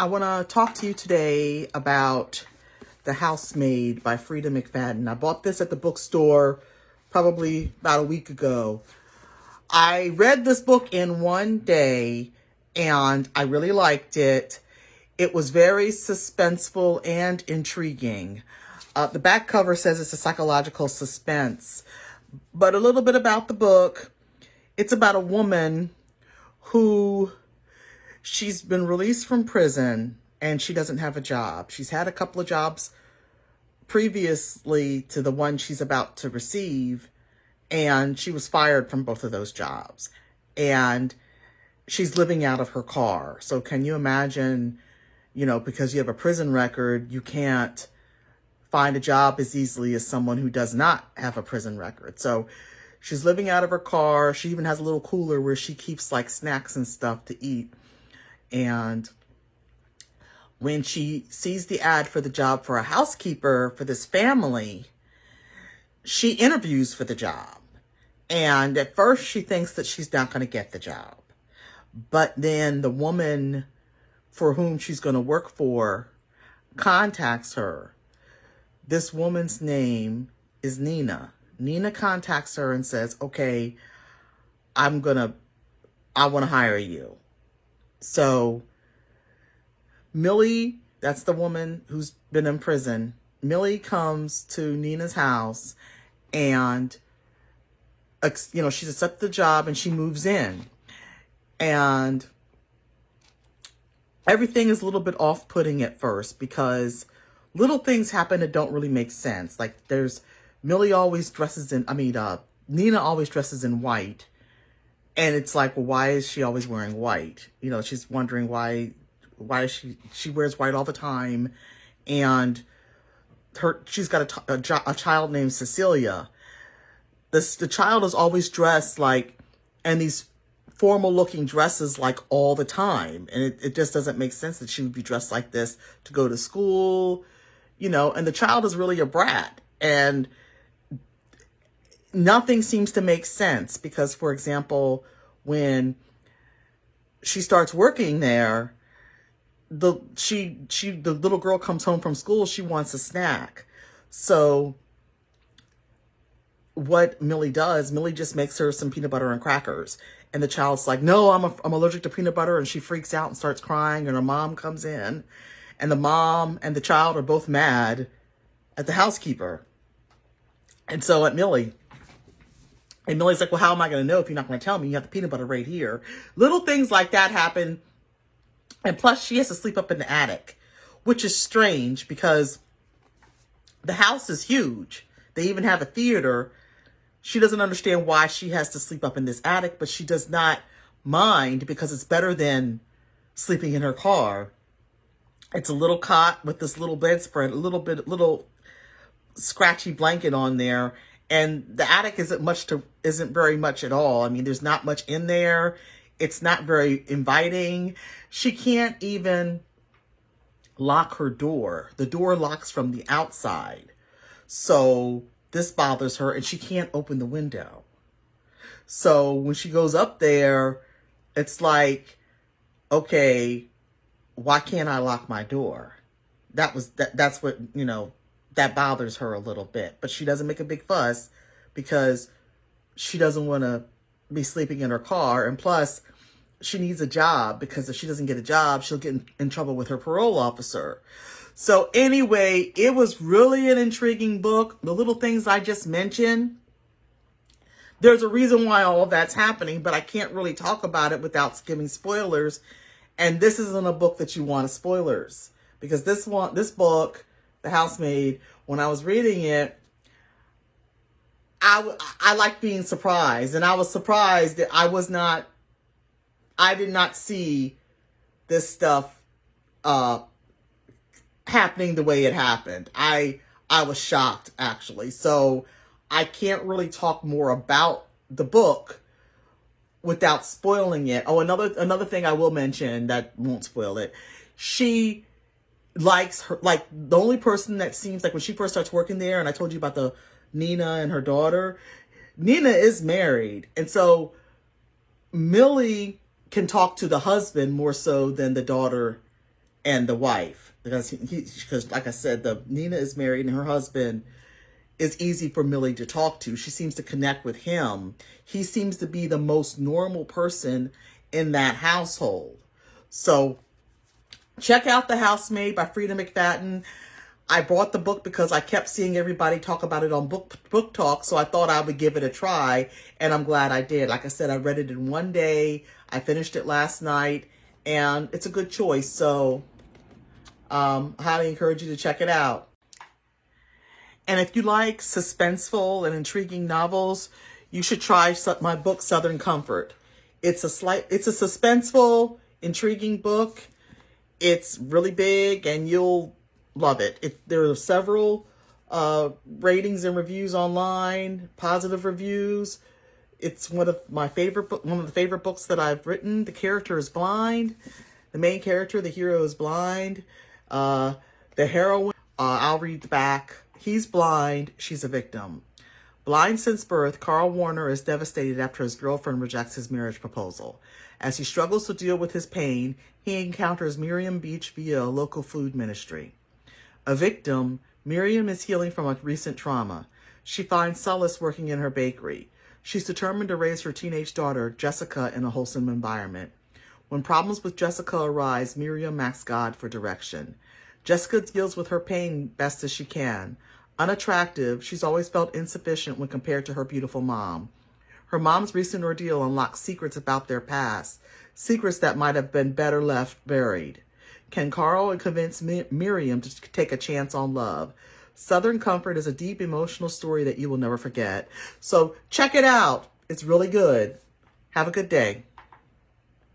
I want to talk to you today about The Housemaid by Frida McFadden. I bought this at the bookstore probably about a week ago. I read this book in one day and I really liked it. It was very suspenseful and intriguing. The back cover says it's a psychological suspense. But a little bit about the book. It's about a woman who she's been released from prison and she doesn't have a job. She's had a couple of jobs previously to the one she's about to receive, and she was fired from both of those jobs. And she's living out of her car. So can you imagine, because you have a prison record, you can't find a job as easily as someone who does not have a prison record. So she's living out of her car. She even has a little cooler where she keeps like snacks and stuff to eat. And when she sees the ad for the job for a housekeeper for this family, she interviews for the job. And at first she thinks that she's not going to get the job. But then the woman for whom she's going to work for contacts her. This woman's name is Nina. Nina contacts her and says, okay, I want to hire you. So Millie, that's the woman who's been in prison. Millie comes to Nina's house and, she's accepted the job and she moves in. And everything is a little bit off-putting at first because little things happen that don't really make sense. Like Nina always dresses in white. And it's like, well, why is she always wearing white? She's wondering why she wears white all the time. And she's got a child named Cecilia. The child is always dressed like, in these formal looking dresses like all the time. And it just doesn't make sense that she would be dressed like this to go to school, and the child is really a brat. And nothing seems to make sense because, for example, when she starts working there, the little girl comes home from school, she wants a snack. So what Millie does, Millie just makes her some peanut butter and crackers. And the child's like, no, I'm allergic to peanut butter. And she freaks out and starts crying. And her mom comes in. And the mom and the child are both mad at the housekeeper. And so at Millie. And Millie's like, well, how am I going to know if you're not going to tell me? You have the peanut butter right here. Little things like that happen. And plus, she has to sleep up in the attic, which is strange because the house is huge. They even have a theater. She doesn't understand why she has to sleep up in this attic, but she does not mind because it's better than sleeping in her car. It's a little cot with this little bedspread, a little scratchy blanket on there. And the attic isn't very much at all. I mean, there's not much in there. It's not very inviting. She can't even lock her door. The door locks from the outside. So this bothers her and she can't open the window. So when she goes up there, it's like, okay, why can't I lock my door? That's what, that bothers her a little bit, but she doesn't make a big fuss because she doesn't want to be sleeping in her car. And plus she needs a job because if she doesn't get a job, she'll get in trouble with her parole officer. So anyway, it was really an intriguing book. The little things I just mentioned, there's a reason why all of that's happening, but I can't really talk about it without giving spoilers. And this isn't a book that you want spoilers because this book, The Housemaid, when I was reading it, I like being surprised. And I was surprised that I did not see this stuff happening the way it happened. I was shocked, actually. So I can't really talk more about the book without spoiling it. Oh, another thing I will mention that won't spoil it. She likes her, like the only person that seems like when she first starts working there, and I told you about the Nina and her daughter, Nina is married. And so Millie can talk to the husband more so than the daughter and the wife, because because like I said, the Nina is married and her husband is easy for Millie to talk to. She seems to connect with him. He seems to be the most normal person in that household. So check out The Housemaid by Frida McFadden. I bought the book because I kept seeing everybody talk about it on book talk, so I thought I would give it a try, and I'm glad I did. Like I said, I read it in one day. I finished it last night, and it's a good choice. So I highly encourage you to check it out. And if you like suspenseful and intriguing novels, you should try my book, Southern Comfort. It's a suspenseful, intriguing book. It's really big, and you'll love it. There are several ratings and reviews online, positive reviews. It's one of the favorite books that I've written. The character is blind. The main character, the hero, is blind. The heroine, I'll read the back. He's blind. She's a victim. Blind since birth, Carl Warner is devastated after his girlfriend rejects his marriage proposal. As he struggles to deal with his pain, he encounters Miriam Beach via a local food ministry. A victim, Miriam is healing from a recent trauma. She finds solace working in her bakery. She's determined to raise her teenage daughter, Jessica, in a wholesome environment. When problems with Jessica arise, Miriam asks God for direction. Jessica deals with her pain best as she can. Unattractive, she's always felt insufficient when compared to her beautiful mom. Her mom's recent ordeal unlocks secrets about their past, secrets that might have been better left buried. Can Carl convince Miriam to take a chance on love? Southern Comfort is a deep emotional story that you will never forget. So check it out. It's really good. Have a good day.